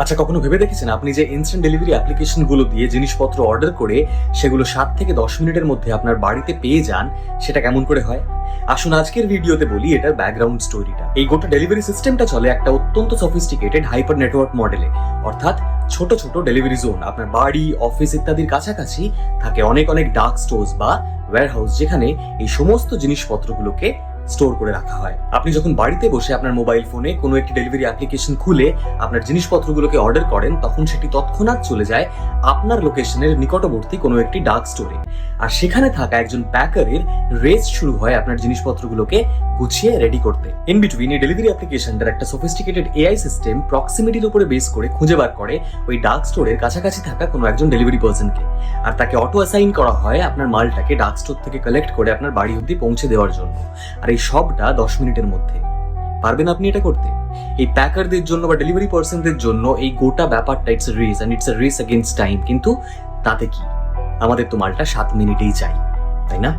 আচ্ছা, কখনো ভেবে দেখেছেন আপনি যে ইনস্ট্যান্ট ডেলিভারি অ্যাপ্লিকেশন গুলো দিয়ে জিনিসপত্র অর্ডার করে সেগুলো 7 থেকে 10 মিনিটের মধ্যে আপনার বাড়িতে পেয়ে যান, সেটা কেমন করে হয়? আসুন আজকের ভিডিওতে বলি এটার ব্যাকগ্রাউন্ড স্টোরিটা। এই গোটা ডেলিভারি সিস্টেমটা চলে একটা অত্যন্ত সফিস্টিকেটেড হাইপার নেটওয়ার্ক মডেলে। অর্থাৎ ছোট ছোট ডেলিভারি জোন, আপনার বাড়ি, অফিস ইত্যাদির কাছাকাছি থাকে অনেক অনেক ডার্ক স্টোরস বা ওয়্যারহাউস, যেখানে এই সমস্ত জিনিসপত্রগুলোকে স্টোর করে রাখা হয়। আপনি যখন বাড়িতে বসে আপনার মোবাইল ফোনে কোনো একটি ডেলিভারি অ্যাপ্লিকেশন খুলে আপনার জিনিসপত্রগুলোকে অর্ডার করেন, তখন সেটি তৎক্ষণাৎ চলে যায় আপনার লোকেশনের নিকটবর্তী কোনো একটি ডার্ক স্টোরে। আর সেখানে থাকা একজন প্যাকারের রেস শুরু হয় আপনার জিনিসপত্রগুলোকে গুছিয়ে রেডি করতে। ইন বিটুইন এই ডেলিভারি অ্যাপ্লিকেশনটার একটা সফিস্টিকেটেড এআই সিস্টেম প্রক্সিমিটির উপরে বেস করে খুঁজে বার করে ওই ডার্ক স্টোরের কাছাকাছি থাকা কোনো একজন ডেলিভারি পার্সনকে, আর তাকে অটো অ্যাসাইন করা হয় আপনার মালটাকে ডার্ক স্টোর থেকে কালেক্ট করে আপনার বাড়ি অব্দি পৌঁছে দেওয়ার জন্য। আর এই সবটা 10 মিনিটের মধ্যে। পারবেন আপনি এটা করতে? এই প্যাকারদের জন্য বা ডেলিভারি পার্সনদের জন্য এই গোটা ব্যাপারটা it's a race, and it's a race against time. কিন্তু তাতে কি, আমাদের তো মালটা 7 মিনিটেই চাই, তাই না?